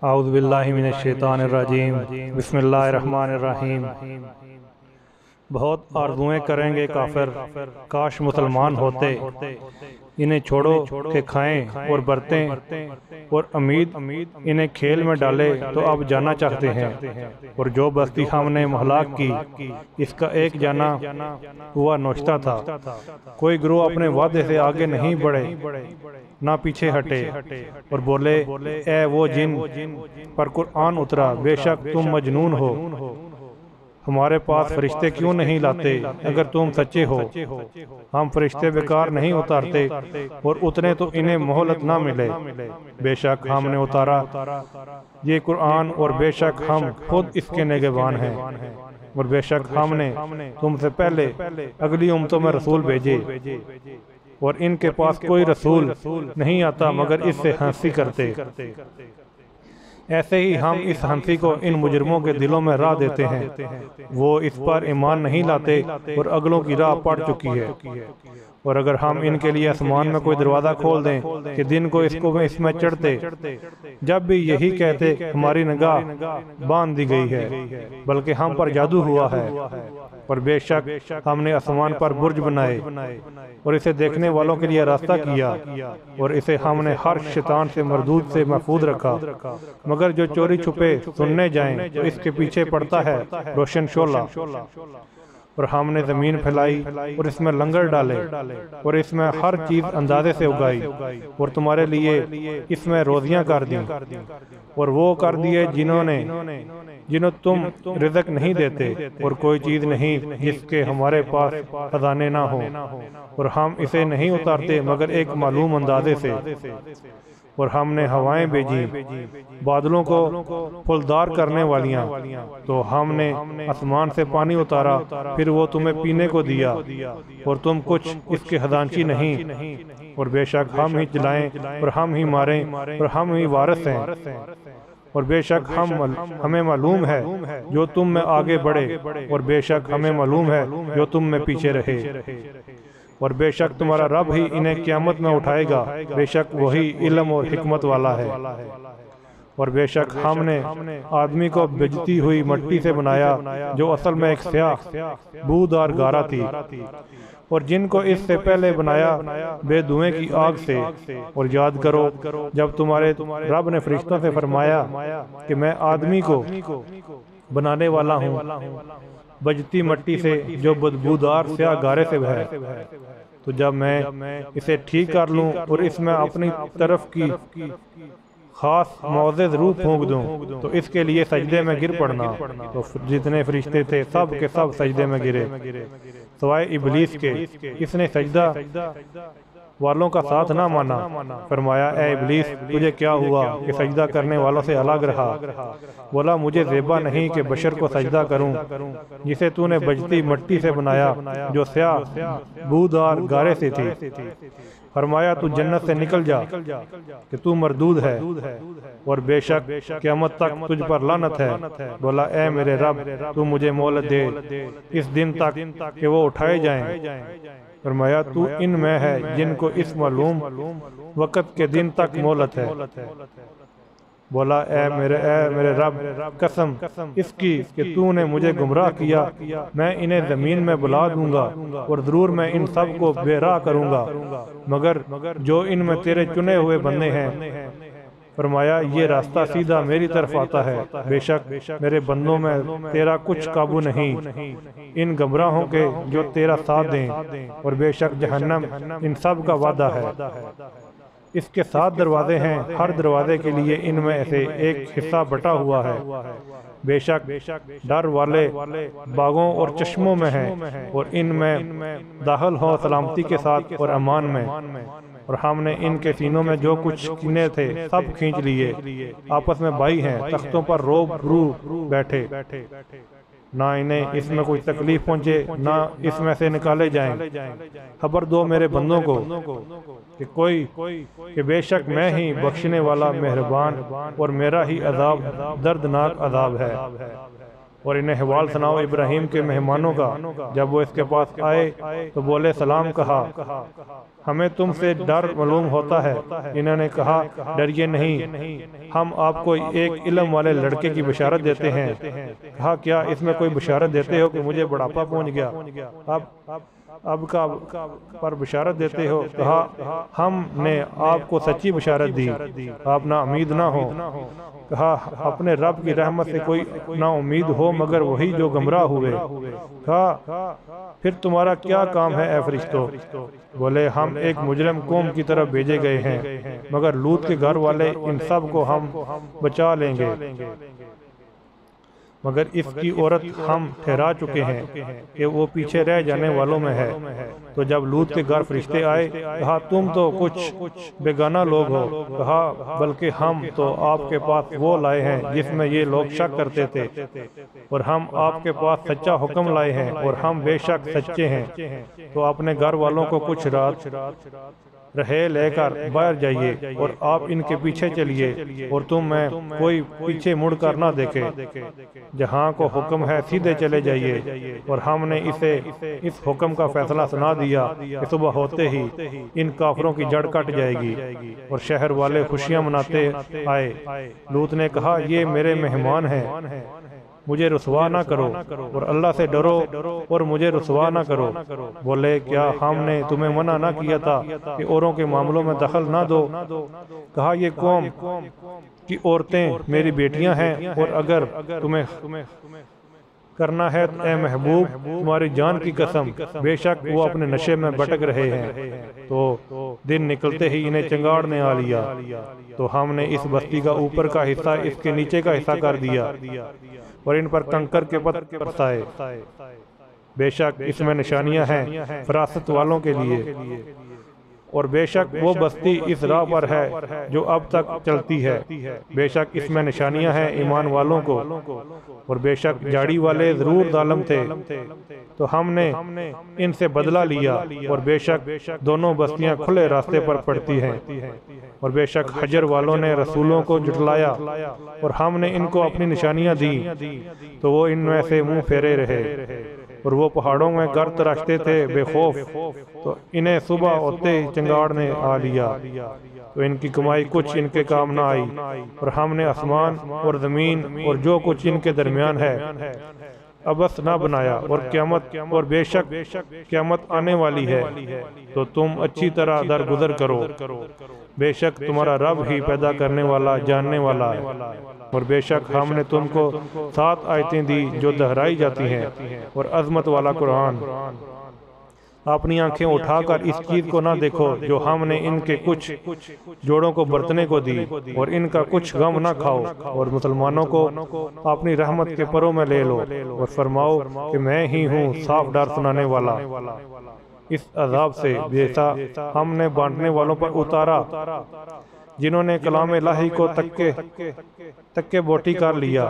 اعوذ باللہ من الشیطان الرجیم بسم اللہ الرحمن الرحیم۔ بہت آرزویں کریں گے کافر، کاش مسلمان ہوتے۔ انہیں چھوڑو کہ کھائیں اور برتیں، اور امید انہیں کھیل میں ڈالے تو اب جانا چاہتے ہیں۔ اور جو بستی ہم نے مہلاک کی، اس کا ایک جانا ہوا نوشتہ تھا۔ کوئی گروہ اپنے وعدے سے آگے نہیں بڑھے نہ پیچھے ہٹے، اور بولے اے وہ جن پر قرآن اترا، بے شک تم مجنون ہو، ہمارے پاس فرشتے کیوں نہیں لاتے اگر تم سچے ہو؟ ہم فرشتے بیکار نہیں اتارتے، اور اتنے تو انہیں مہلت نہ ملے۔ بے شک ہم نے اتارا یہ قرآن، اور بے شک ہم خود اس کے نگہبان ہیں، اور بے شک ہم نے تم سے پہلے اگلی امتوں میں رسول بھیجے، اور ان کے پاس کوئی رسول نہیں آتا مگر اس سے ہنسی کرتے۔ ایسے ہی ہم اس ہنسی کو ان مجرموں کے دلوں میں راہ دیتے ہیں، وہ اس پر ایمان نہیں لاتے اور اگلوں کی راہ پڑ چکی ہے۔ اور اگر ہم ان کے لیے آسمان میں کوئی دروازہ کھول دیں کہ دن کو اس میں چڑھتے، جب بھی یہی کہتے ہماری نگاہ باندھ دی گئی ہے، بلکہ ہم پر جادو ہوا ہے۔ اور بے شک ہم نے آسمان پر برج بنائے، اور اسے دیکھنے والوں کے لیے راستہ کیا، اور اسے ہم نے ہر شیطان سے مردود سے محفوظ رکھا، مگر جو چوری چھپے سننے جائیں تو اس کے پیچھے پڑتا ہے روشن شعلہ۔ اور ہم نے زمین پھیلائی اور اس میں لنگر ڈالے، اور اس میں ہر چیز اندازے سے اگائی، اور تمہارے لیے اس میں روزیاں کر دیں، اور وہ کر دیے جنہوں تم رزق نہیں دیتے، اور کوئی چیز نہیں جس کے ہمارے پاس خزانے نہ ہوں، اور ہم اسے نہیں اتارتے مگر ایک معلوم اندازے سے۔ اور ہم نے ہوائیں بھیجی بادلوں کو پھولدار کرنے والیاں، تو ہم نے آسمان سے پانی اتارا، پھر وہ تمہیں پینے کو دیا، اور تم کچھ اس کے خزانچی نہیں۔ اور بے شک ہم ہی چلائیں اور ہم ہی ماریں اور ہم ہی وارث ہیں، اور بے شک ہمیں معلوم ہے جو تم میں آگے بڑھے، اور بے شک ہمیں معلوم ہے جو تم میں پیچھے رہے۔ اور بے شک تمہارا رب ہی انہیں قیامت میں اٹھائے گا، بے شک وہی علم اور حکمت والا ہے۔ اور بے شک ہم نے آدمی کو بجتی ہوئی مٹی سے بنایا، جو اصل میں ایک سیاہ بودار گارہ تھی، اور جن کو اس سے پہلے بنایا بے دھوئیں کی آگ سے۔ اور یاد کرو جب تمہارے رب نے فرشتوں سے فرمایا کہ میں آدمی کو بنانے والا ہوں بجتی مٹی سے جو بدبودار سیاہ گارے سے ہے، تو جب میں اسے ٹھیک کر لوں اور اس میں اپنی طرف کی خاص معزز روح پھونک دوں تو اس کے لیے سجدے میں گر پڑنا۔ تو جتنے فرشتے تھے سب کے سب سجدے میں گرے سوائے ابلیس کے، اس نے سجدہ والوں کا ساتھ نہ مانا۔ فرمایا اے ابلیس تجھے کیا ہوا کہ سجدہ کرنے والوں سے الگ رہا؟ بولا مجھے زیبا نہیں کہ بشر کو سجدہ کروں جسے تو نے بجتی مٹی سے بنایا، جو سیاہ بودار گارے سے تھی۔ فرمایا تو جنت سے نکل جا کہ تو مردود ہے، اور بے شک قیامت تک تجھ پر لعنت ہے۔ بولا اے میرے رب تو مجھے مہلت دے اس دن تک کہ وہ اٹھائے جائیں۔ فرمایا تو ان میں ہے جن کو اس معلوم وقت کے دن تک مہلت ہے۔ بولا اے میرے رب قسم اس کی کہ تو نے مجھے گمراہ کیا، میں انہیں زمین میں بلا دوں گا، اور ضرور میں ان سب کو بے راہ کروں گا مگر جو ان میں تیرے چنے ہوئے بندے ہیں۔ فرمایا یہ راستہ سیدھا میری طرف آتا ہے، بے شک میرے بندوں میں تیرا کچھ قابو نہیں ان گمراہوں کے جو تیرا ساتھ دیں، اور بے شک جہنم ان سب کا وعدہ ہے۔ اس کے 7 دروازے ہیں، ہر دروازے کے لیے ان میں سے ایک حصہ بٹا ہوا ہے۔ بے شک ڈر والے باغوں اور چشموں میں ہیں، اور ان میں داخل ہو سلامتی کے ساتھ اور امان میں۔ اور ہم نے ان کے سینوں میں جو کچھ کینے تھے سب کھینچ لیے، آپس میں بھائی ہیں، تختوں پر رو بیٹھے، نہ انہیں اس میں کوئی تکلیف پہنچے نہ اس میں سے نکالے جائیں۔ خبر دو میرے بندوں کو کہ بے شک میں ہی بخشنے والا مہربان، اور میرا ہی عذاب دردناک عذاب ہے۔ اور انہیں حوال سناؤ ابراہیم کے مہمانوں کا۔ جب وہ اس کے پاس آئے تو بولے سلام کہا، ہمیں تم سے ڈر معلوم ہوتا ہے۔ انہوں نے کہا ڈریے نہیں، ہم آپ کو ایک علم والے لڑکے کی بشارت دیتے ہیں۔ کہا کیا اس میں کوئی بشارت دیتے ہو کہ مجھے بڑھاپا پہنچ گیا، اب کا پر بشارت دیتے ہو؟ کہا ہم نے آپ کو سچی بشارت دی، آپ نا امید نہ ہو۔ کہا اپنے رب کی رحمت سے کوئی نا امید ہو مگر وہی جو گمراہ ہوئے۔ کہا پھر تمہارا کیا کام ہے اے فرشتوں؟ بولے ہم ایک مجرم قوم کی طرف بھیجے گئے ہیں، مگر لوط کے گھر والے ان سب کو ہم بچا لیں گے، مگر اس کی عورت ہم ٹھہرا چکے ہیں کہ وہ پیچھے رہ جانے والوں میں ہے۔ تو جب لوط کے گھر فرشتے آئے، کہا تم تو کچھ بیگانہ لوگ ہو۔ کہا بلکہ ہم تو آپ کے پاس وہ لائے ہیں جس میں یہ لوگ شک کرتے تھے، اور ہم آپ کے پاس سچا حکم لائے ہیں، اور ہم بے شک سچے ہیں۔ تو اپنے گھر والوں کو کچھ رات رہے لے کر باہر جائیے، اور آپ ان کے پیچھے چلیے، اور تم میں کوئی پیچھے مڑ کر نہ دیکھے، جہاں کو حکم ہے سیدھے چلے جائیے۔ اور ہم نے اسے اس حکم کا فیصلہ سنا دیا کہ صبح ہوتے ہی ان کافروں کی جڑ کٹ جائے گی، اور شہر والے خوشیاں مناتے آئے۔ لوط نے کہا یہ میرے مہمان ہیں، مجھے رسوا نہ کرو، اور اللہ سے ڈرو اور مجھے رسوا نہ کرو۔ بولے کیا ہم نے تمہیں منع نہ کیا تھا کہ اوروں کے معاملوں میں دخل نہ دو؟ کہا یہ قوم کی عورتیں میری بیٹیاں ہیں، اور اگر تمہیں کرنا ہے اے محبوب تمہاری جان کی قسم، بے شک وہ اپنے نشے میں بھٹک رہے ہیں۔ تو دن نکلتے ہی انہیں چنگاڑ نے آ لیا، تو ہم نے اس بستی کا اوپر کا حصہ اس کے نیچے کا حصہ کر دیا، اور ان پر کنکر کے پتھر برسائے۔ بے شک اس میں نشانیاں ہیں فراست والوں کے لیے، اور بے شک وہ بستی اس راہ پر ہے جو اب تک چلتی ہے۔ بے شک اس میں نشانیاں ہیں ایمان والوں کو، اور بے شک جاڑی والے ضرور ظالم تھے، تو ہم نے ان سے بدلہ لیا، اور بے شک دونوں بستیاں کھلے راستے پر پڑتی ہیں۔ اور بے شک حجر والوں نے رسولوں کو جھٹلایا، اور ہم نے ان کو اپنی نشانیاں دی، تو وہ ان میں سے منہ پھیرے رہے، اور وہ پہاڑوں میں گر تراشتے تھے بے خوف، تو انہیں صبح ہوتے ہی چنگاڑ نے آ لیا، تو ان کی کمائی کچھ ان کے کام نہ آئی۔ اور ہم نے آسمان اور زمین اور جو کچھ ان کے درمیان ہے ابس نہ بنایا، اور بے شک قیامت آنے والی ہے، تو تم اچھی طرح درگزر کرو۔ بے شک تمہارا رب ہی پیدا کرنے والا جاننے والا ہے۔ اور بے شک ہم نے تم کو 7 آیتیں دی جو دہرائی جاتی ہیں، اور عظمت والا قرآن۔ اپنی آنکھیں اٹھا کر اس چیز کو نہ دیکھو جو ہم نے ان کے کچھ جوڑوں کو برتنے کو دی، اور ان کا کچھ غم نہ کھاؤ، اور مسلمانوں کو اپنی رحمت کے پروں میں لے لو، اور فرماؤ کہ میں ہی ہوں صاف ڈر سنانے والا۔ اس عذاب سے جیسا ہم نے بانٹنے والوں پر اتارا جنہوں نے کلام الہی کو تکے بوٹی کر لیا،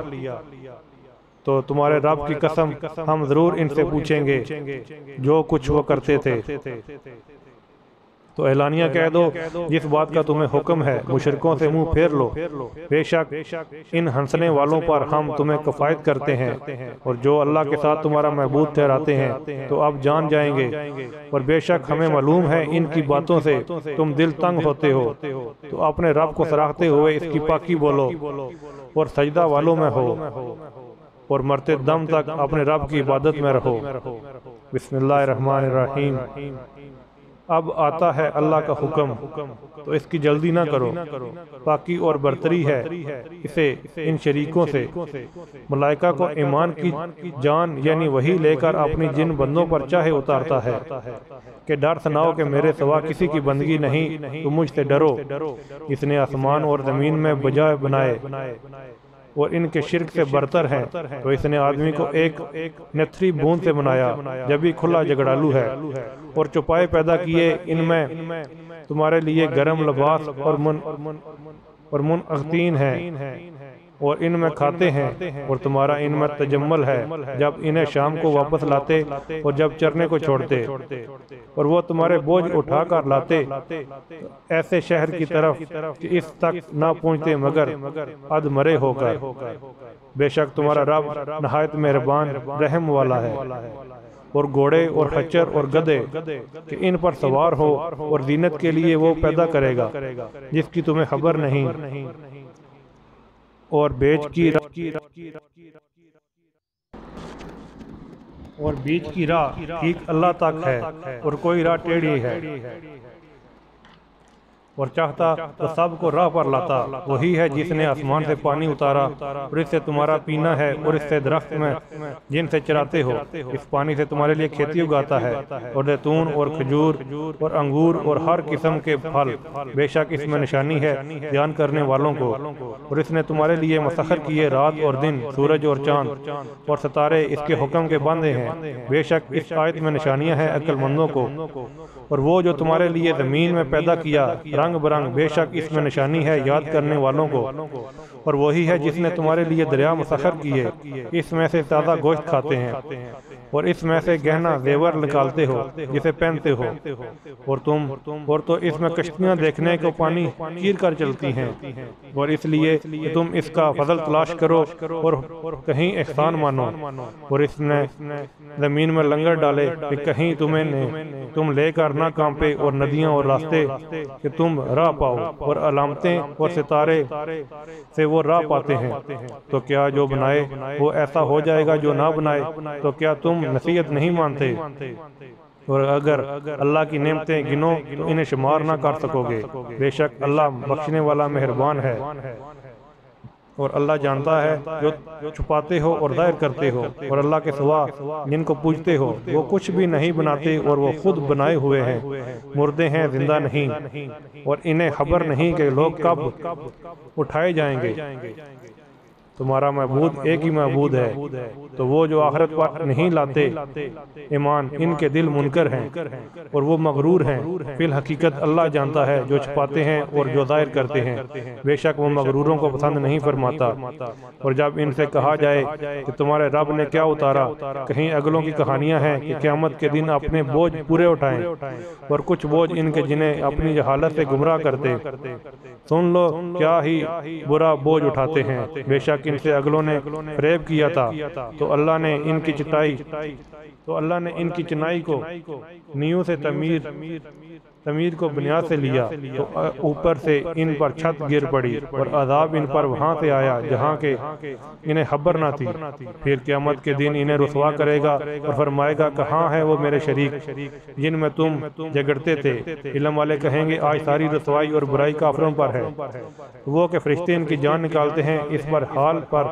تو تمہارے رب کی قسم ہم ضرور ان سے پوچھیں گے جو کچھ وہ کرتے تھے۔ تو اعلانیہ کہہ دو جس بات کا تمہیں حکم ہے مشرکوں سے منہ پھیر لو، بے شک ان ہنسنے والوں پر ہم تمہیں کفایت کرتے ہیں، اور جو اللہ کے ساتھ تمہارا معبود ٹھہراتے ہیں تو اب جان جائیں گے، اور بے شک ہمیں معلوم ہے ان کی باتوں سے تم دل تنگ ہوتے ہو، تو اپنے رب کو سراہتے ہوئے اس کی پاکی بولو، اور سجدہ والوں میں ہو، اور مرتے دم تک اپنے رب کی عبادت میں رہو۔ بسم اللہ الرحمن الرحیم۔ اب آتا ہے اللہ کا حکم، تو اس کی جلدی نہ کرو، پاکی اور برتری ہے اسے ان شریکوں سے۔ ملائکہ کو ایمان کی جان یعنی وحی لے کر اپنی جن بندوں پر چاہے اتارتا ہے کہ ڈر سناؤ کہ میرے سوا کسی کی بندگی نہیں، تو مجھ سے ڈرو۔ اس نے آسمان اور زمین میں بجائے بنائے، اور ان کے شرک سے برتر ہیں، تو اس نے آدمی کو ایک نتھری بوند سے بنایا جب ہی کھلا جگڑالو ہے، اور چوپائے پیدا کیے ان میں تمہارے لیے گرم لباس اور اور منعقدین ہیں اور ان میں کھاتے ہیں، اور تمہارا ان میں تجمل ہے جب انہیں شام کو واپس لاتے اور جب چرنے کو چھوڑتے، اور وہ تمہارے بوجھ اٹھا کر لاتے ایسے شہر کی طرف کہ اس تک نہ پہنچتے مگر اد مرے ہو کر۔ بے شک تمہارا رب نہایت مہربان رحم والا ہے۔ اور گھوڑے اور خچر اور گدھے کہ ان پر سوار ہو اور زینت کے لیے وہ پیدا کرے گا جس کی تمہیں خبر نہیں، اور بیچ کی راہ ٹھیک اللہ تک ہے، اور کوئی راہ ٹیڑھی ہے، اور چاہتا تو سب کو راہ پر لاتا۔ وہی ہے جس نے آسمان سے پانی اتارا اور اس سے تمہارا پینا ہے، اور اس سے درخت میں جن سے چراتے ہو، اس پانی سے تمہارے لیے کھیتی اگاتا ہے، اور زیتون اور کھجور اور انگور اور ہر قسم کے پھل۔ بے شک اس میں نشانی ہے دھیان کرنے والوں کو۔ اور اس نے تمہارے لیے مسخر کیے رات اور دن، سورج اور چاند اور ستارے اس کے حکم کے بندے ہیں۔ بے شک اس آیت میں نشانیاں ہیں عقل مندوں کو۔ اور وہ جو تمہارے لیے زمین میں پیدا کیا رنگ برنگ، بے شک اس میں نشانی ہے یاد کرنے والوں کو۔ اور وہی ہے جس نے تمہارے لیے دریا مسخر کیے، اس میں سے تازہ گوشت کھاتے ہیں، اور اس میں سے گہنا زیور نکالتے ہو جسے پہنتے ہو، اور تو اس میں کشتیاں دیکھنے کو پانی چیر کر چلتی ہیں، اور اس لیے کہ تم اس کا فضل تلاش کرو اور کہیں احسان مانو۔ اور اس نے زمین میں لنگر ڈالے کہ کہیں تم لے کر نہ کانپے، اور ندیاں اور راستے کہ تم راہ پاؤ، اور علامتیں اور ستارے سے وہ راہ پاتے ہیں۔ تو کیا جو بنائے وہ ایسا ہو جائے گا، جو نہ بنائے تو کیا تم نصیحت نہیں مانتے؟ اور اگر اللہ کی نعمتیں گنو تو انہیں شمار نہ کر سکو گے۔ بے شک اللہ بخشنے والا مہربان ہے۔ اور اللہ جانتا ہے جو چھپاتے ہو اور ظاہر کرتے ہو، اور اللہ کے سوا جن کو پوجتے ہو وہ کچھ بھی نہیں بناتے، اور وہ خود بنائے ہوئے ہیں، مردے ہیں زندہ نہیں، اور انہیں خبر نہیں کہ لوگ کب اٹھائے جائیں گے۔ تمہارا معبود ایک ہی معبود ہے، تو وہ جو آخرت پر نہیں لاتے ایمان، ان کے دل منکر ہیں اور وہ مغرور ہیں۔ فی الحقیقت اللہ جانتا ہے جو چھپاتے ہیں اور جو ظاہر کرتے ہیں، بے شک وہ مغروروں کو پسند نہیں فرماتا۔ اور جب ان سے کہا جائے کہ تمہارے رب نے کیا اتارا، کہیں اگلوں کی کہانیاں ہیں کہ قیامت کے دن اپنے بوجھ پورے اٹھائیں، اور کچھ بوجھ ان کے جنہیں اپنی جہالت سے گمراہ کرتے۔ سن لو کیا ہی برا بوجھ اٹھاتے ہیں، بے شک ان سے اگلوں نے فریب کیا تھا، تو اللہ نے ان کی چنائی کو نیوں سے تعمیر کو بنیاد سے لیا، تو اوپر سے ان پر چھت گر پڑی، اور عذاب ان پر وہاں سے آیا جہاں کے انہیں خبر نہ تھی۔ پھر قیامت کے دن انہیں رسوا کرے گا اور فرمائے گا کہاں ہے وہ میرے شریک جن میں تم جھگڑتے تھے؟ علم والے کہیں گے آج ساری رسوائی اور برائی کافروں پر ہے۔ وہ کہ فرشتے ان کی جان نکالتے ہیں اس پر حال پر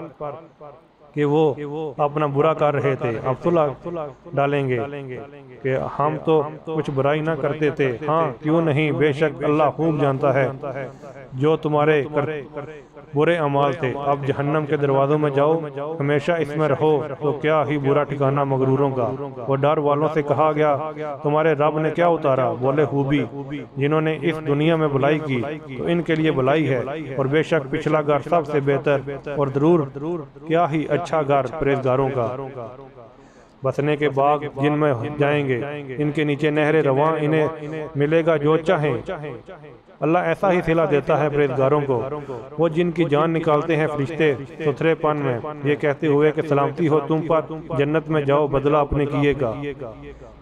کہ وہ اپنا برا کر رہے تھے، اب صلح ڈالیں گے کہ ہم تو کچھ برائی نہ کرتے تھے۔ ہاں کیوں نہیں، بے شک اللہ خوب جانتا ہے جو تمہارے برے اعمال تھے۔ اب جہنم کے دروازوں میں جاؤ، ہمیشہ اس میں رہو، تو کیا ہی برا ٹھکانہ مغروروں کا۔ وہ ڈر والوں سے کہا گیا تمہارے رب نے کیا اتارا؟ بولے خوبی، جنہوں نے اس دنیا میں بھلائی کی تو ان کے لیے بھلائی ہے، اور بے شک پچھلا گھر سب سے بہتر، اور ضرور کیا ہی اچھا گھر پرہیزگاروں کا۔ بسنے کے باغ جن میں جائیں گے، ان کے نیچے نہریں رواں، انہیں ملے گا جو چاہیں۔ اللہ ایسا ہی صلہ دیتا ہے پرہیزگاروں کو۔ وہ جن کی جان نکالتے ہیں فرشتے ستھرے پن میں، یہ کہتے ہوئے کہ سلامتی ہو تم پر، جنت میں جاؤ، بدلہ اپنے کیے گا۔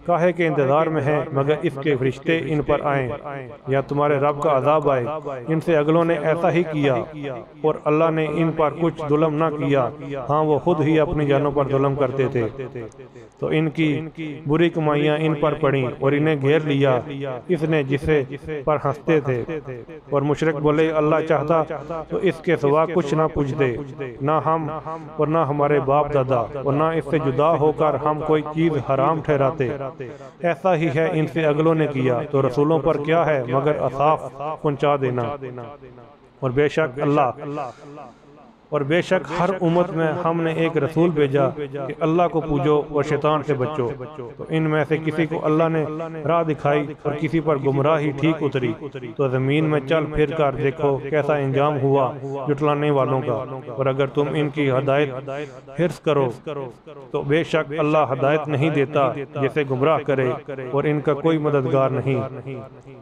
کاہے کے انتظار میں ہیں مگر اس کے فرشتے ان پر آئیں، یا تمہارے رب کا عذاب آئے۔ ان سے اگلوں نے ایسا ہی کیا، اور اللہ نے ان پر کچھ ظلم نہ کیا، ہاں وہ خود ہی اپنی جانوں پر ظلم کرتے تھے۔ تو ان کی بری کمائیاں ان پر پڑیں اور انہیں گھیر لیا اس نے جسے پر ہنستے تھے۔ اور مشرک بولے اللہ چاہتا تو اس کے سوا کچھ نہ پوچھتے، نہ ہم اور نہ ہمارے باپ دادا، اور نہ اس سے جدا ہو کر ہم کوئی چیز حرام ٹھہراتے۔ ایسا ہی ہے ان سے اگلوں نے کیا، تو رسولوں پر کیا ہے مگر عذاب پہنچا دینا۔ اور بے شک اللہ اور بے شک ہر امت میں ہم نے ایک رسول بھیجا کہ اللہ کو پوجو اور شیطان سے بچو، تو ان میں سے کسی کو اللہ نے راہ دکھائی اور کسی پر گمراہی ٹھیک اتری، تو زمین میں چل پھر کر دیکھو کیسا انجام ہوا جھٹلانے والوں کا۔ اور اگر تم ان کی ہدایت حرص کرو تو بے شک اللہ ہدایت نہیں دیتا جسے گمراہ کرے، اور ان کا کوئی مددگار نہیں۔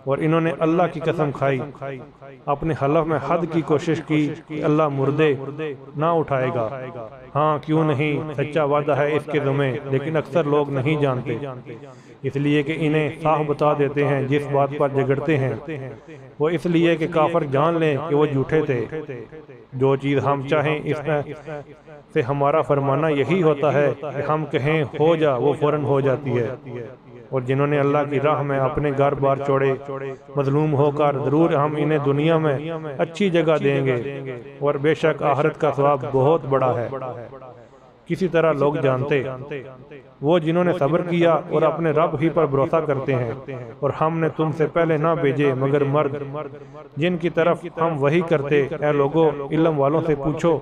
اور انہوں نے اللہ کی قسم کھائی، اپنے حلف میں حد کی کوشش کی کہ اللہ مردے نہ اٹھائے گا۔ ہاں کیوں نہیں، سچا وعدہ ہے اس کے ذمہ، لیکن اکثر لوگ نہیں جانتے، اس لیے کہ انہیں صاف بتا دیتے ہیں جس بات پر جھگڑتے ہیں، وہ اس لیے کہ کافر جان لیں کہ وہ جھوٹے تھے۔ جو چیز ہم چاہیں اس میں سے ہمارا فرمانا یہی ہوتا ہے کہ ہم کہیں ہو جا، وہ فوراً ہو جاتی ہے۔ اور جنہوں نے اللہ کی راہ میں اپنے گھر بار چھوڑے مظلوم ہو کر، ضرور ہم انہیں دنیا میں اچھی جگہ دیں گے، اور بے شک آخرت کا ثواب بہت بڑا ہے۔ کسی طرح لوگ جانتے وہ جنہوں نے صبر کیا اور اپنے رب ہی پر بھروسہ کرتے ہیں، اور ہم نے تم سے پہلے نہ بھیجے مگر مرد جن کی طرف ہم وحی کرتے۔ اے لوگو، علم والوں سے پوچھو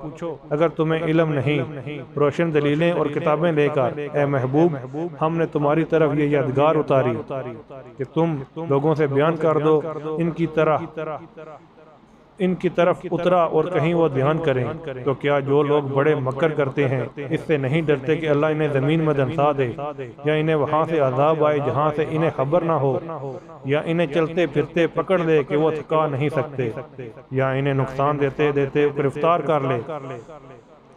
اگر تمہیں علم نہیں، روشن دلیلیں اور کتابیں لے کر۔ اے محبوب، ہم نے تمہاری طرف یہ یادگار اتاری کہ تم لوگوں سے بیان کر دو ان کی طرف اترا، اور کہیں وہ دھیان کریں۔ تو کیا جو لوگ بڑے مکر کرتے ہیں اس سے نہیں ڈرتے کہ اللہ انہیں زمین میں دھنسا دے، یا انہیں وہاں سے عذاب آئے جہاں سے انہیں خبر نہ ہو، یا انہیں چلتے پھرتے پکڑ لے کہ وہ تھکا نہیں سکتے، یا انہیں نقصان دیتے دیتے گرفتار کر لے،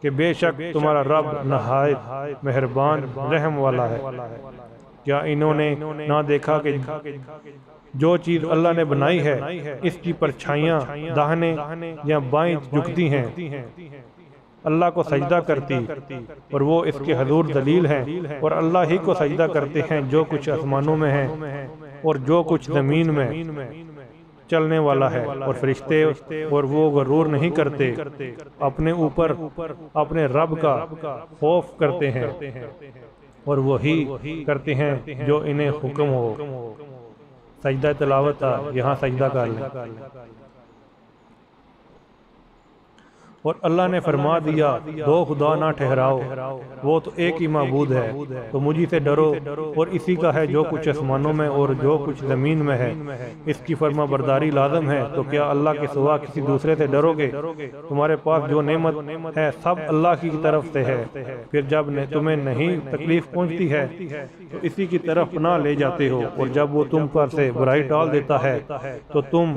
کہ بے شک تمہارا رب نہایت مہربان رحم والا ہے۔ کیا انہوں نے نہ دیکھا کہ جو چیز اللہ نے بنائی ہے اس کی پرچھائیاں داہنے یا بائیں جھکتی ہیں، اللہ کو سجدہ کرتی، اور وہ اس کے حضور ذلیل ہیں، اور اللہ ہی کو سجدہ کرتے ہیں جو کچھ آسمانوں میں ہے اور جو کچھ زمین میں چلنے والا ہے، اور فرشتے، اور وہ غرور نہیں کرتے، اپنے اوپر اپنے رب کا خوف کرتے ہیں، اور وہی کرتے ہیں جو انہیں حکم ہو۔ سجدہ تلاوت تھا، یہاں سجدہ کر لیں۔ اور اللہ نے فرما دیا، دو خدا نہ ٹھہراؤ، وہ تو ایک ہی معبود ہے، تو مجھے سے ڈرو، اور اسی کا ہے جو کچھ آسمانوں میں اور جو کچھ زمین میں ہے، اس کی فرما برداری لازم ہے۔ تو کیا اللہ کے سوا کسی دوسرے سے ڈرو گے؟ تمہارے پاس جو نعمت ہے سب اللہ کی طرف سے ہے، پھر جب تمہیں نہیں تکلیف پہنچتی ہے تو اسی کی طرف پناہ لے جاتے ہو، اور جب وہ تم پر سے برائی ٹال دیتا ہے تو تم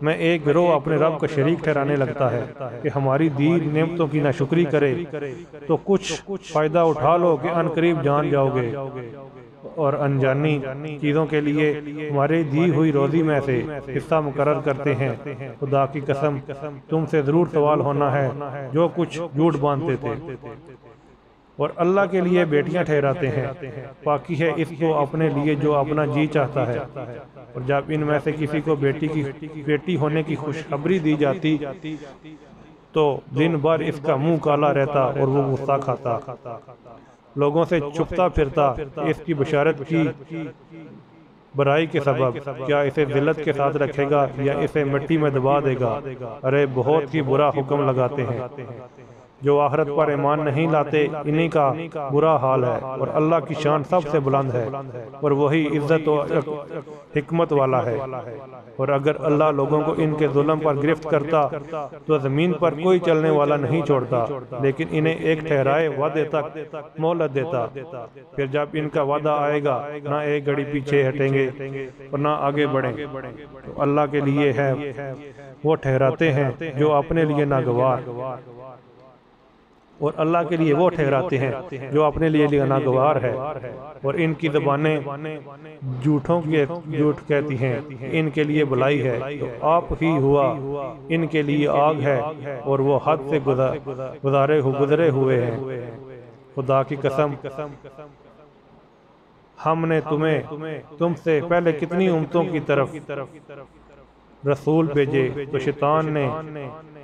میں ایک گروہ اپنے رب کا شریک ٹھہرانے لگتا ہے کہ ہماری دی نعمتوں کی ناشکری کرے، تو کچھ فائدہ اٹھا لو کہ ان قریب جان جاؤ گے، اور انجانی چیزوں کے لیے ہماری دی ہوئی روزی میں سے حصہ مقرر کرتے ہیں۔ خدا کی قسم، تم سے ضرور سوال ہونا ہے جو کچھ جھوٹ باندھتے تھے۔ اور اللہ کے لیے بیٹیاں ٹھہراتے ہیں، پاکی ہے اس کو اپنے لیے جو اپنا جی چاہتا ہے، اور جب ان میں سے کسی کو بیٹی ہونے کی خوشخبری دی جاتی تو دن بھر اس کا منہ کالا رہتا اور وہ غصہ کھاتا، لوگوں سے چھپتا پھرتا اس کی بشارت کی برائی کے سبب۔ کیا اسے ذلت کے ساتھ رکھے گا یا اسے مٹی میں دبا دے گا؟ ارے بہت ہی برا حکم لگاتے ہیں۔ جو آخرت پر ایمان نہیں لاتے انہی کا برا حال ہے، اور اللہ کی شان سب سے بلند ہے، اور وہی عزت و حکمت والا ہے۔ اور اگر اللہ لوگوں کو ان کے ظلم پر گرفت کرتا تو زمین پر کوئی چلنے والا نہیں چھوڑتا، لیکن انہیں ایک ٹھہرائے وعدے تک مہلت دیتا، پھر جب ان کا وعدہ آئے گا نہ ایک گھڑی پیچھے ہٹیں گے اور نہ آگے بڑھیں۔ تو اللہ کے لیے ہے وہ ٹھہراتے ہیں جو اپنے لیے ناگوار، اور اللہ کے لیے وہ ٹھہراتے ہیں جو اپنے لیے ناگوار ہے، اور ان کی زبانیں جھوٹ کہتی ہیں، ان کے لیے بلائی ہے تو آپ ہی ہوا، ان کے لیے آگ ہے اور وہ حد سے گزرے ہوئے ہیں۔ خدا کی قسم، ہم نے تم سے پہلے کتنی امتوں کی طرف رسول بھیجے، تو شیطان نے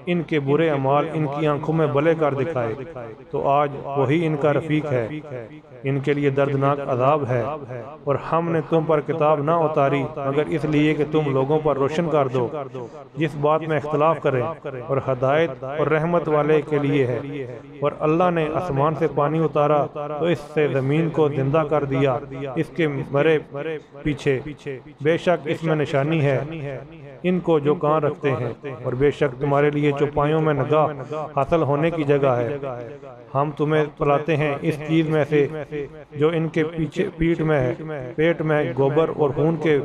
ان کے برے اعمال ان کی آنکھوں میں بلے کر دکھائے تو آج وہی ان کا رفیق ہے، ان کے لیے دردناک عذاب ہے۔ اور ہم نے تم پر کتاب نہ اتاری مگر اس لیے کہ تم لوگوں پر روشن کر دو جس بات میں اختلاف کریں، اور ہدایت اور رحمت والے کے لیے ہے۔ اور اللہ نے آسمان سے پانی اتارا تو اس سے زمین کو زندہ کر دیا اس کے مرے پیچھے، بے شک اس میں نشانی ہے ان کو جو کان رکھتے ہیں، اور بے شک تمہارے لیے چوپایوں میں نگاہ حاصل ہونے کی جگہ ہے۔ ہم تمہیں پلاتے ہیں اس چیز میں سے جو ان کے پیٹ میں گوبر اور خون کے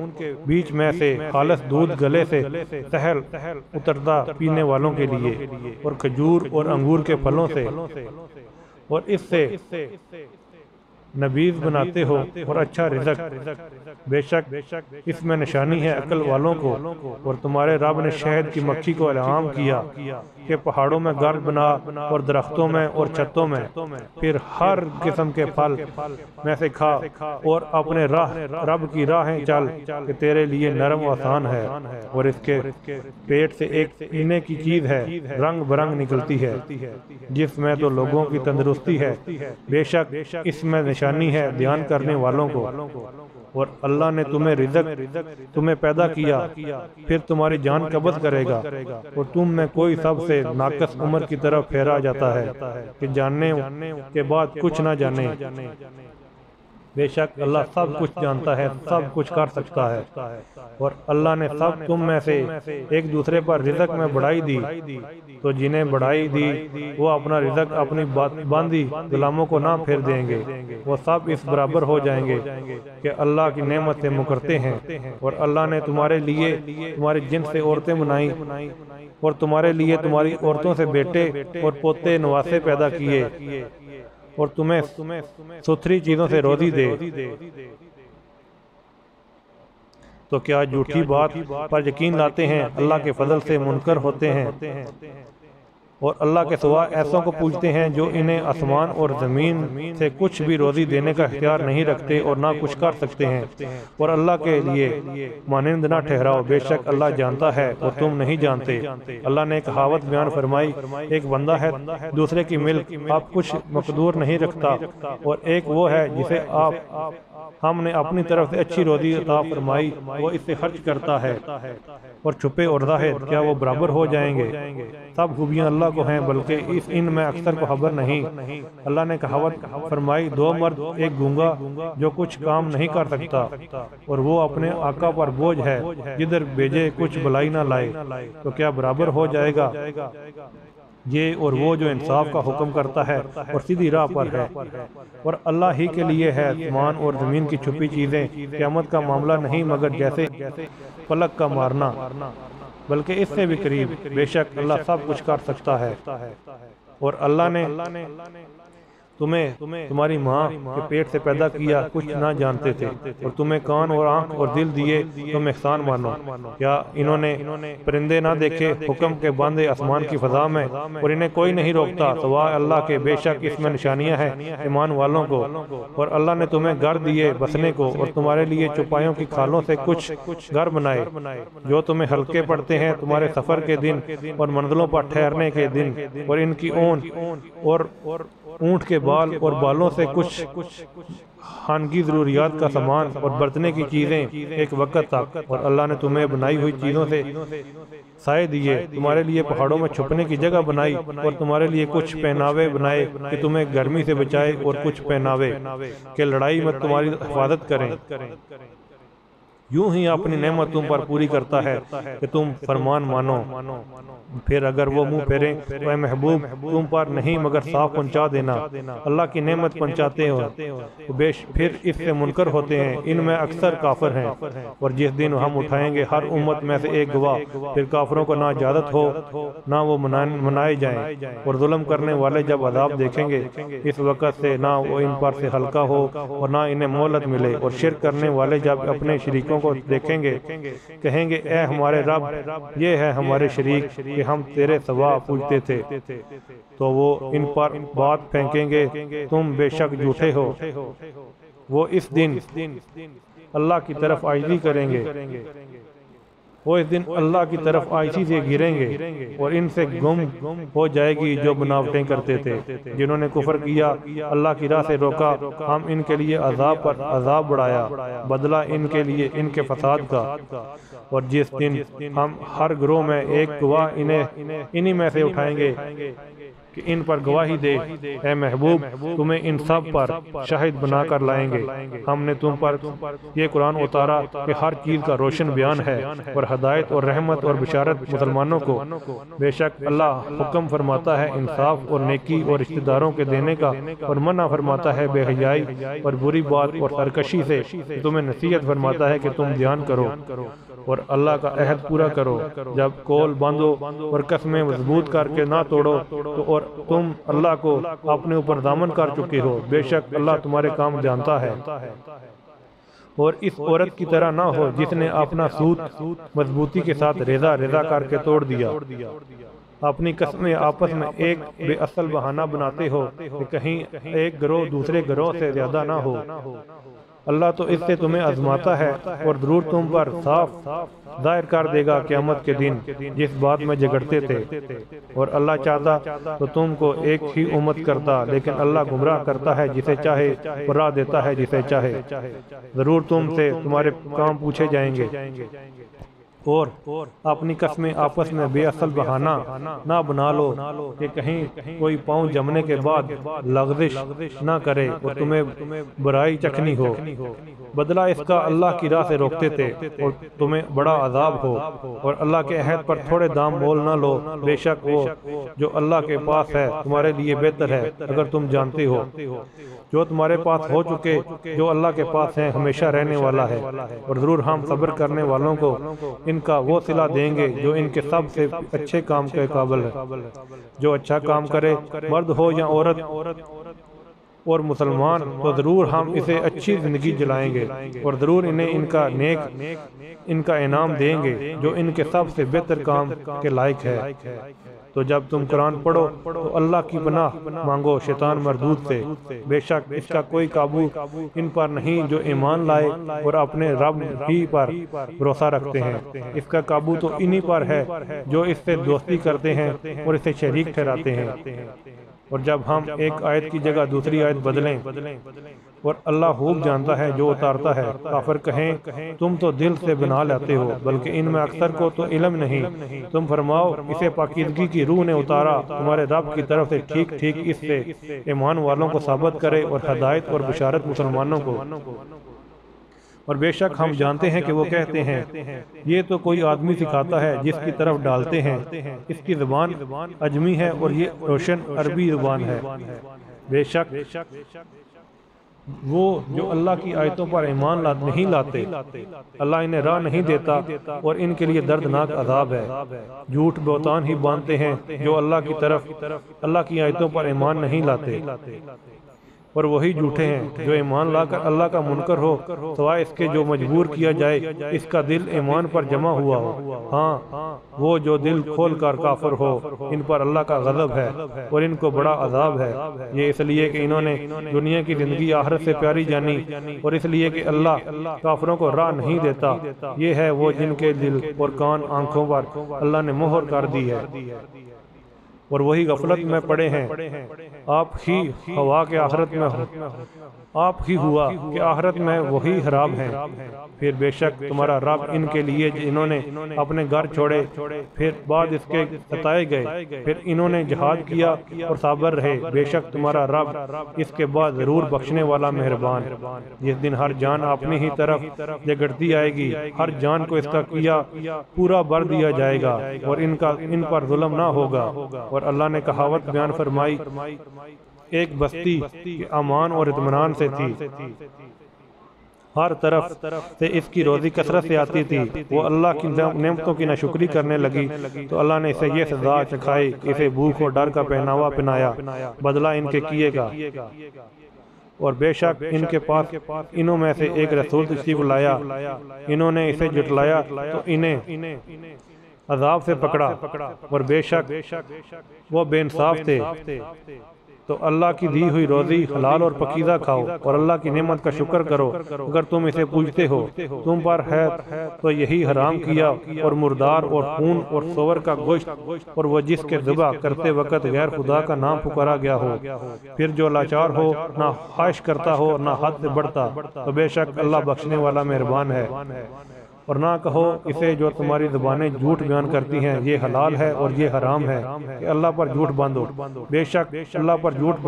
بیچ میں سے خالص دودھ گلے سے سہل اترتا پینے والوں کے لیے، اور کھجور اور انگور کے پھلوں سے، اور اس سے نبیذ بناتے ہو اور اچھا رزق، بے شک اس میں نشانی ہے عقل والوں کو۔ اور تمہارے رب نے شہد کی مکھی کو الہام کیا کہ پہاڑوں میں گرد بنا اور درختوں میں اور چھتوں میں، پھر ہر قسم کے پھل میں سے کھا اور اپنے رب کی راہیں چل کہ تیرے لیے نرم و آسان ہے۔ اور اس کے پیٹ سے ایک پینے کی چیز ہے رنگ برنگ نکلتی ہے جس میں تو لوگوں کی تندرستی ہے، بے شک اس میں نشانی ہے دھیان کرنے والوں کو۔ اور اللہ نے تمہیں پیدا کیا پھر تمہاری جان قبض کرے گا، اور تم میں کوئی سب سے ناقص عمر کی طرف پھیرا جاتا ہے کہ جاننے کے بعد کچھ نہ جانے۔ بے شک اللہ سب کچھ جانتا ہے، سب کچھ کر سکتا ہے۔ اور اللہ نے سب تم میں سے ایک دوسرے پر رزق میں بڑھائی دی، تو جنہیں بڑھائی دی وہ اپنا رزق اپنی باندھی غلاموں کو نہ پھیر دیں گے، وہ سب اس برابر ہو جائیں گے کہ اللہ کی نعمت سے مکرتے ہیں۔ اور اللہ نے تمہارے لیے تمہارے جنس سے عورتیں بنائیں، اور تمہارے لیے تمہاری عورتوں سے بیٹے اور پوتے نواسے پیدا کیے، اور تمہیں ستھری چیزوں سے روزی دے۔ تو کیا جھوٹی بات پر یقین لاتے ہیں، اللہ کے فضل سے منکر ہوتے ہیں، اور اللہ کے سوا ایسوں کو پوچھتے ہیں جو انہیں آسمان اور زمین سے کچھ بھی روزی دینے کا اختیار نہیں رکھتے اور نہ کچھ کر سکتے ہیں۔ اور اللہ کے لیے مانند نہ ٹھہراؤ، بے شک اللہ جانتا ہے اور تم نہیں جانتے۔ اللہ نے ایک کہاوت بیان فرمائی، ایک بندہ ہے دوسرے کی ملک آپ کچھ مقدور نہیں رکھتا، اور ایک وہ ہے جسے ہم نے اپنی طرف سے اچھی روزی عطا فرمائی، وہ اس سے خرچ کرتا ہے۔ اور چھپے اور ظاہر کیا وہ برابر ہو جائیں گے؟ سب خوبیاں اللہ کو ہیں، بلکہ ان میں اکثر کو خبر نہیں۔ اللہ نے کہاوت فرمائی، دو مرد ایک گونگا جو کچھ کام نہیں کر سکتا، اور وہ اپنے آقا پر بوجھ ہے، جدھر بھیجے کچھ بلائی نہ لائے، تو کیا برابر ہو جائے گا؟ یہ اور وہ جو انصاف کا حکم کرتا ہے اور سیدھی راہ پر ہے۔ اور اللہ ہی کے لیے ہے آسمان اور زمین کی چھپی چیزیں، قیامت کا معاملہ نہیں مگر جیسے پلک کا مارنا، بلکہ اس سے بھی قریب، بے شک اللہ سب کچھ کر سکتا ہے۔ اور اللہ نے تمہیں تمہاری ماں کے پیٹ سے پیدا کیا کچھ نہ جانتے تھے، اور تمہیں کان اور آنکھ اور دل دیے، تم احسان مانو۔ کیا انہوں نے پرندے نہ دیکھے حکم کے باندھے آسمان کی فضا میں، اور انہیں کوئی نہیں روکتا سوائے اللہ کے، بے شک اس میں نشانیاں ہیں ایمان والوں کو۔ اور اللہ نے تمہیں گھر دیے بسنے کو، اور تمہارے لیے چوپایوں کی کھالوں سے کچھ گھر بنائے جو تمہیں ہلکے پڑتے ہیں تمہارے سفر کے دن اور منزلوں پر ٹھہرنے کے دن، اور ان کی اون اور اونٹ کے بال اور بالوں سے کچھ خانگی ضروریات کا سامان اور برتنے کی چیزیں ایک وقت تک۔ اور اللہ نے تمہیں بنائی ہوئی چیزوں سے سائے دیے، تمہارے لیے پہاڑوں میں چھپنے کی جگہ بنائی، اور تمہارے لیے کچھ پہناوے بنائے کہ تمہیں گرمی سے بچائے، اور کچھ پہناوے کہ لڑائی میں تمہاری حفاظت کریں۔ یوں ہی اپنی نعمت تم پر پوری کرتا ہے کہ تم فرمان مانو۔ پھر اگر وہ منہ پھیریں تو اے محبوب تم پر نہیں مگر صاف پہنچا دینا، اللہ کی نعمت پہنچاتے ہو، پھر اس سے منکر ہوتے ہیں، ان میں اکثر کافر ہیں۔ اور جس دن ہم اٹھائیں گے ہر امت میں سے ایک گواہ، پھر کافروں کو نہ اجازت ہو نہ وہ منائے جائیں، اور ظلم کرنے والے جب عذاب دیکھیں گے اس وقت سے نہ وہ ان پر سے ہلکا ہو اور نہ انہیں مہلت ملے۔ اور شرک کرنے والے جب اپنے شریکوں کو دیکھیں گے کہیں گے اے ہمارے رب، یہ ہے ہمارے شریک کہ ہم تیرے سوا پوجتے تھے، تو وہ ان پر بات پھینکیں گے تم بے شک جھوٹے ہو۔ وہ اس دن اللہ کی طرف عاجزی کریں گے وہ اس دن اللہ کی طرف آہستگی سے گریں گے اور ان سے گم ہو جائے گی جو بناوٹیں کرتے تھے، جنہوں نے کفر کیا، اللہ کی راہ سے روکا، ہم ان کے لیے عذاب پر عذاب بڑھایا، بدلہ ان کے لیے ان کے فساد کا۔ اور جس دن ہم ہر گروہ میں ایک گواہ انہی میں سے اٹھائیں گے کہ ان پر گواہی دے، اے محبوب تمہیں ان سب پر شاہد بنا کر لائیں گے۔ ہم نے تم پر یہ قرآن اتارا کہ ہر چیز کا روشن بیان ہے اور ہدایت اور رحمت اور بشارت مسلمانوں کو۔ بے شک اللہ حکم فرماتا ہے انصاف اور نیکی اور رشتہ داروں کے دینے کا، اور منع فرماتا ہے بے حیائی اور بری بات اور سرکشی سے۔ تمہیں نصیحت فرماتا ہے کہ تم دھیان کرو اور اللہ کا عہد پورا کرو، جب کول باندھو اور قسمیں مضبوط کر کے نہ توڑو تو، اور تم اللہ کو اپنے اوپر ضامن کر چکے ہو، بے شک اللہ تمہارے کام جانتا ہے۔ اور اس عورت کی طرح نہ ہو جس نے اپنا سوت مضبوطی کے ساتھ ریزہ ریزہ کر کے توڑ دیا۔ اپنی قسمیں آپس میں ایک بے اصل بہانہ بناتے ہو کہ کہیں ایک گروہ دوسرے گروہ سے زیادہ نہ ہو۔ اللہ تو اس سے تمہیں آزماتا ہے اور ضرور تم پر صاف ظاہر کر دے گا قیامت کے دن جس بات میں جھگڑتے تھے۔ اور اللہ چاہتا تو تم کو ایک ہی امت کرتا، لیکن اللہ گمراہ کرتا ہے جسے چاہے اور راہ دیتا ہے جسے چاہے۔ ضرور تم سے تمہارے کام پوچھے جائیں گے، اور اپنی قسمیں آپس میں بے اصل بہانہ نہ بنا لو کہ کہیں کوئی پاؤں جمنے کے بعد لغزش نہ کرے اور تمہیں برائی چکھنی ہو۔ بدلہ اس کا اللہ کی راہ سے روکتے تھے اور تمہیں بڑا عذاب ہو، اور اللہ کے عہد پر تھوڑے دام مول نہ لو، بے شک وہ جو اللہ کے پاس ہے تمہارے لیے بہتر ہے اگر تم جانتے ہو۔ جو تمہارے پاس ہو چکے جو اللہ کے پاس ہیں ہمیشہ رہنے والا ہے، اور ضرور ہم صبر کرنے والوں کو ان کا وہ صلہ دیں گے جو ان کے سب سے اچھے کام کے قابل ہے۔ جو اچھا کام کرے مرد ہو یا عورت اور مسلمان تو ضرور ہم اسے اچھی زندگی دلائیں گے، اور ضرور انہیں ان کا انعام دیں گے جو ان کے سب سے بہتر کام کے لائق ہے۔ تو جب تم قرآن پڑھو تو اللہ کی پناہ مانگو شیطان مردود سے، بے شک اس کا کوئی قابو ان پر نہیں جو ایمان لائے اور اپنے رب ہی پر بھروسہ رکھتے ہیں۔ اس کا قابو تو انہی پر ہے جو اس سے دوستی کرتے ہیں اور اسے شریک ٹھہراتے ہیں۔ اور جب ہم ایک آیت کی جگہ دوسری آیت بدلیں اور اللہ خوب جانتا ہے جو اتارتا ہے، کافر کہیں تم تو دل سے بنا لیتے ہو بلکہ ان میں اکثر کو تو علم نہیں۔ تم فرماؤ اسے پاکیزگی کی روح نے اتارا تمہارے رب کی طرف سے، ٹھیک ٹھیک اس سے ایمان والوں کو ثابت کرے اور ہدایت اور بشارت مسلمانوں کو۔ اور بے شک ہم جانتے ہیں کہ وہ کہتے ہیں یہ تو کوئی آدمی سکھاتا ہے جس کی طرف ڈالتے ہیں، اس کی زبان عجمی ہے اور یہ روشن عربی زبان ہے۔ بے شک وہ جو اللہ کی آیتوں پر ایمان نہیں لاتے، اللہ انہیں راہ نہیں دیتا اور ان کے لیے دردناک عذاب ہے۔ جھوٹ بہتان ہی باندھتے ہیں جو اللہ کی آیتوں پر ایمان نہیں لاتے، اور وہی جھوٹے ہیں جو ایمان لا کر اللہ کا منکر ہو، سوائے اس کے جو مجبور کیا جائے اس کا دل ایمان پر جمع ہوا ہو۔ ہاں وہ جو دل کھول کر کافر ہو ان پر اللہ کا غضب ہے اور ان کو بڑا عذاب ہے۔ یہ اس لیے کہ انہوں نے دنیا کی زندگی آخرت سے پیاری جانی، اور اس لیے کہ اللہ کافروں کو راہ نہیں دیتا۔ یہ ہے وہ جن کے دل اور کان آنکھوں پر اللہ نے مہر کر دی ہے اور وہی غفلت میں پڑے ہیں۔ آپ ہی ہوا کہ آخرت میں وہی حرام ہیں۔ پھر بے شک تمہارا رب ان کے لیے جنہوں نے اپنے گھر چھوڑے پھر بعد اس کے ستائے گئے، پھر انہوں نے جہاد کیا اور صابر رہے، بے شک تمہارا رب اس کے بعد ضرور بخشنے والا مہربان۔ جس دن ہر جان اپنی ہی طرف جگڑتی آئے گی، ہر جان کو اس کا کیا پورا بھر دیا جائے گا اور ان پر ظلم نہ ہوگا۔ اور اللہ نے کہاوت بیان فرمائی، ایک بستی امان اور اطمینان سے تھی، ہر طرف سے اس کی روزی کثرت سے آتی تھی، وہ اللہ کی نعمتوں کی ناشکری کرنے لگی تو اللہ نے اسے یہ سزا چکھائی کہ اسے بھوک اور ڈر کا پہناوا پہنایا، بدلہ ان کے کیے گا۔ اور بے شک ان کے پاس انہوں میں سے ایک رسول تشریف لایا، انہوں نے اسے جھٹلایا تو انہیں عذاب سے پکڑا، اور بے شک وہ بے انصاف تھے۔ تو اللہ کی دی ہوئی روزی حلال اور پکیزہ کھاؤ اور اللہ کی نعمت کا شکر کرو اگر تم اسے پوجتے ہو۔ تم پر ہے تو یہی حرام کیا اور مردار اور خون اور سور کا گوشت اور وہ جس کے ذبح کرتے وقت غیر خدا کا نام پکارا گیا ہو، پھر جو لاچار ہو، نہ خواہش کرتا ہو نہ حد سے بڑھتا، تو بے شک اللہ بخشنے والا مہربان ہے۔ اور نہ کہو اسے جو تمہاری زبانیں جھوٹ بیان کرتی ہیں، یہ حلال ہے اور یہ حرام ہے کہ اللہ پر جھوٹ باندھو، بے شک اللہ پر جھوٹ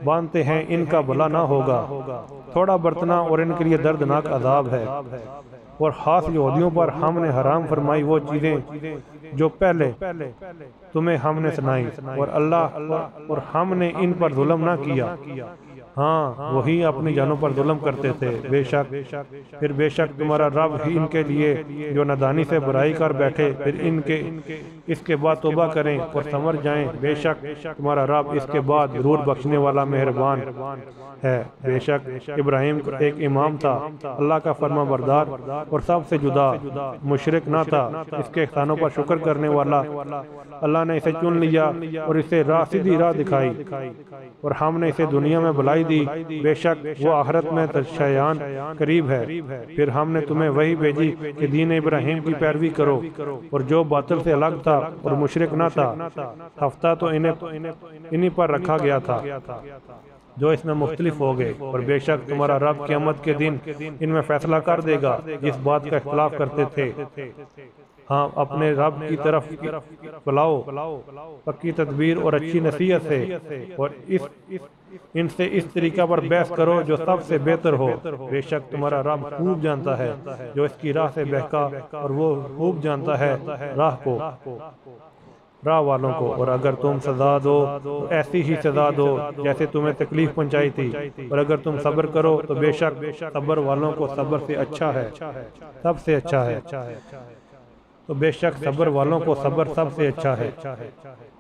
باندھتے ہیں ان کا بھلا نہ ہوگا، تھوڑا برتنا اور ان کے لیے دردناک عذاب ہے۔ اور خاص یہودیوں پر ہم نے حرام فرمائی وہ چیزیں جو پہلے تمہیں ہم نے سنائی، اور ہم نے ان پر ظلم نہ کیا، ہاں وہی اپنی جانوں پر ظلم کرتے تھے۔ پھر بے شک تمہارا رب ہی ان کے لیے جو نادانی سے برائی کر بیٹھے، پھر اس کے بعد توبہ کریں اور سمجھ جائیں، بے شک تمہارا رب اس کے بعد ضرور بخشنے والا مہربان ہے۔ بے شک ابراہیم ایک امام تھا، اللہ کا فرما بردار اور سب سے جدا، مشرک نہ تھا، اس کے احسانوں پر شکر کرنے والا۔ اللہ نے اسے چن لیا اور اسے سیدھی راہ دکھائی، اور ہم نے اسے دنیا میں بھلائی دی، بے شک وہ آخرت میں شایان قریب ہے۔ پھر ہم نے تمہیں وحی بھیجی کہ دین ابراہیم کی پیروی کرو، اور جو باطل سے الگ تھا اور مشرک نہ تھا، ہفتہ تو انہی پر رکھا گیا تھا جو اس میں مختلف ہو گئے، اور بے شک تمہارا رب قیامت کے دن ان میں فیصلہ کر دے گا جس بات کا اختلاف کرتے تھے۔ ہاں اپنے رب کی طرف بلاؤ پکی تدبیر اور اچھی نصیحت سے، اور ان سے اس طریقہ پر بحث کرو جو سب سے بہتر ہو، بے شک تمہارا رب خوب جانتا ہے جو اس کی راہ سے بہکا، اور وہ خوب جانتا ہے راہ والوں کو۔ اور اگر تم سزا دو تو ایسی ہی سزا دو جیسے تمہیں تکلیف پہنچائی تھی، اور اگر تم صبر کرو تو بے شک صبر والوں کو صبر سے اچھا ہے، سب سے اچھا ہے، تو بے شک صبر والوں کو صبر سب سے اچھا ہے۔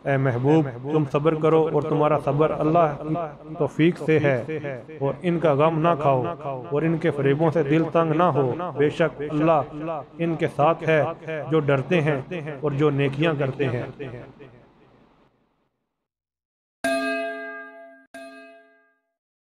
اے محبوب تم صبر کرو اور تمہارا صبر اللہ کی توفیق سے ہے، اور ان کا غم نہ کھاؤ اور ان کے فریبوں سے دل تنگ نہ ہو، بے شک اللہ ان کے ساتھ ہے جو ڈرتے ہیں اور جو نیکیاں کرتے ہیں۔